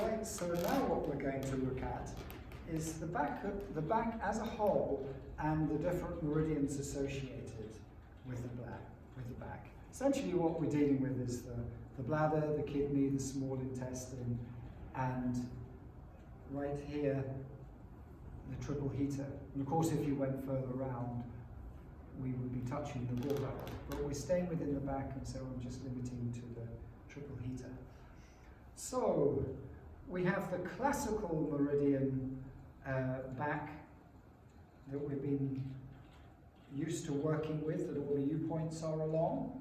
Right, so now what we're going to look at is the back as a whole and the different meridians associated with the back. Essentially what we're dealing with is the bladder, the kidney, the small intestine, and right here, the triple heater. And of course, if you went further around, we would be touching the gallbladder. But we're staying within the back, and so I'm just limiting to the triple heater. So, we have the classical meridian back that we've been used to working with, that all the U points are along.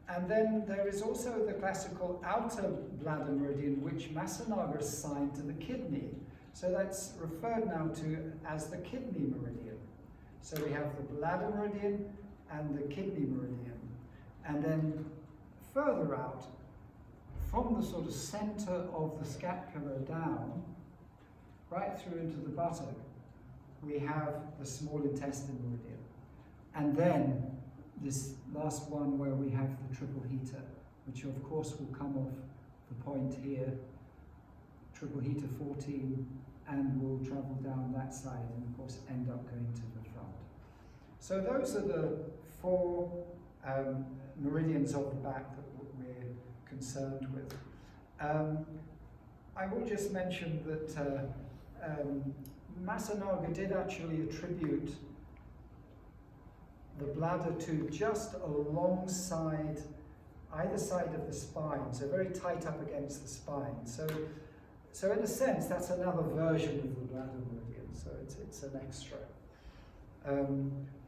And then there is also the classical outer bladder meridian, which Masunagas assigned to the kidney. So that's referred now to as the kidney meridian. So we have the bladder meridian and the kidney meridian. And then further out, from the sort of center of the scapula down, right through into the buttock, we have the small intestine meridian. And then this last one where we have the triple heater, which of course will come off the point here, triple heater 14, and will travel down that side and of course end up going to the front. So those are the four meridians of the back that we're concerned with. I will just mention that Masunaga did actually attribute the bladder to just alongside either side of the spine, so very tight up against the spine. So in a sense, that's another version of the bladder meridian, so it's an extra.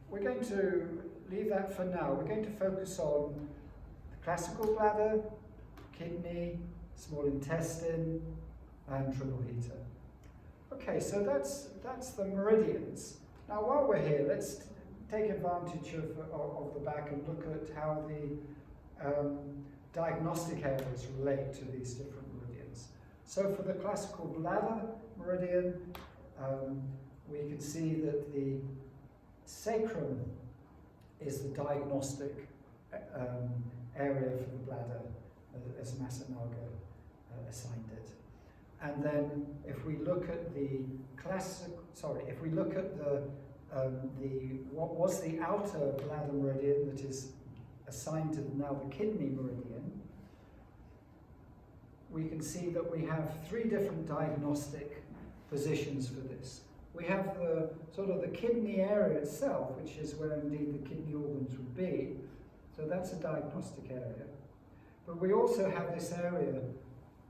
We're going to leave that for now. We're going to focus on the classical bladder, kidney, small intestine, and triple heater. Okay, so that's the meridians. Now while we're here, let's take advantage of the back and look at how the diagnostic areas relate to these different meridians. So for the classical bladder meridian, we can see that the sacrum is the diagnostic area for the bladder, as Masunaga assigned it. And then if we look at the what was the outer bladder meridian that is assigned to now the kidney meridian, we can see that we have three different diagnostic positions for this. We have the sort of the kidney area itself, which is where indeed the kidney organs would be. So that's a diagnostic area. But we also have this area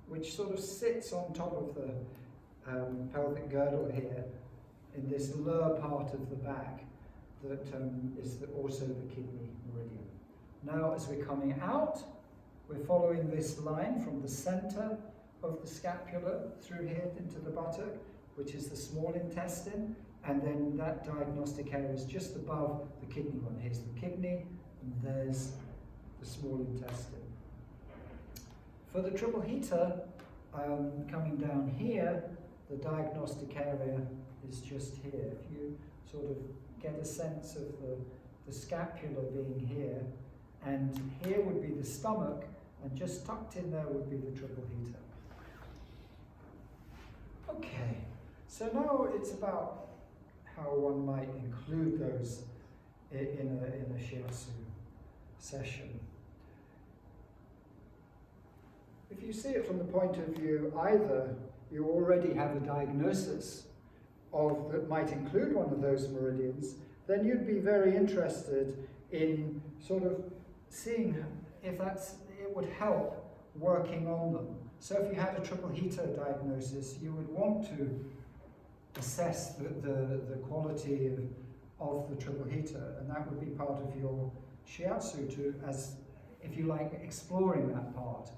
which sort of sits on top of the pelvic girdle here, in this lower part of the back that is also the kidney meridian. Now as we're coming out, we're following this line from the center of the scapula through here into the buttock, which is the small intestine, and then that diagnostic area is just above the kidney one. Here's the kidney, and there's the small intestine. For the triple heater, coming down here, the diagnostic area is just here. If you sort of get a sense of the scapula being here, and here would be the stomach, and just tucked in there would be the triple heater. Okay, so now it's about how one might include those in a shiatsu session. If you see it from the point of view, either you already have a diagnosis that might include one of those meridians, then you'd be very interested in sort of seeing if it would help working on them. So if you had a triple heater diagnosis, you would want to assess the quality of the triple heater, and that would be part of your shiatsu as, if you like, exploring that part,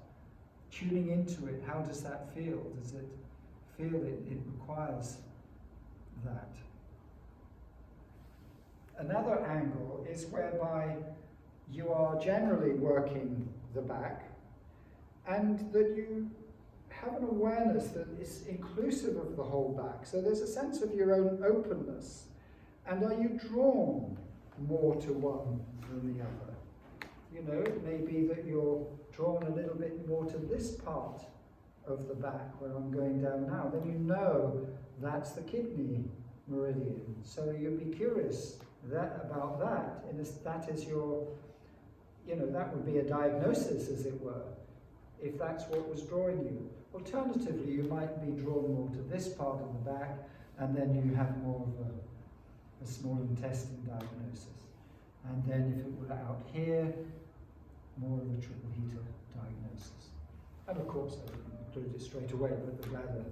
tuning into it. How does that feel? Does it feel it requires that? Another angle is whereby you are generally working the back, and that you have an awareness that is inclusive of the whole back. So there's a sense of your own openness. And are you drawn more to one than the other? You know, it may be that you're drawn a little bit more to this part of the back where I'm going down now, then you know that's the kidney meridian. So you'd be curious about that, and that is your, that would be a diagnosis, as it were, if that's what was drawing you. Alternatively, you might be drawn more to this part of the back, and then you have more of a small intestine diagnosis. And then if it were out here, more of a triple heater diagnosis. And of course, I didn't include it straight away, but the bladder,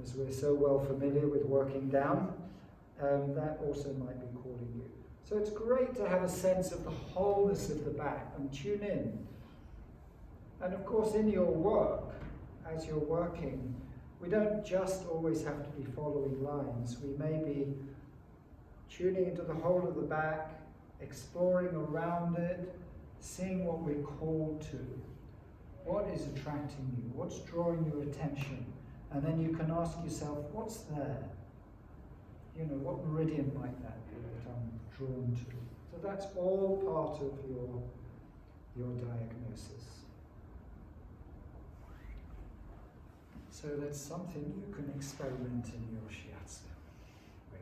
as we're so well familiar with working down, that also might be calling you. So it's great to have a sense of the wholeness of the back and tune in. And of course, in your work, as you're working, we don't just always have to be following lines. We may be tuning into the whole of the back, exploring around it, seeing what we're called to. What is attracting you? What's drawing your attention? And then you can ask yourself, what's there? What meridian might that be that I'm drawn to? So that's all part of your diagnosis. So that's something you can experiment in your shiatsu with.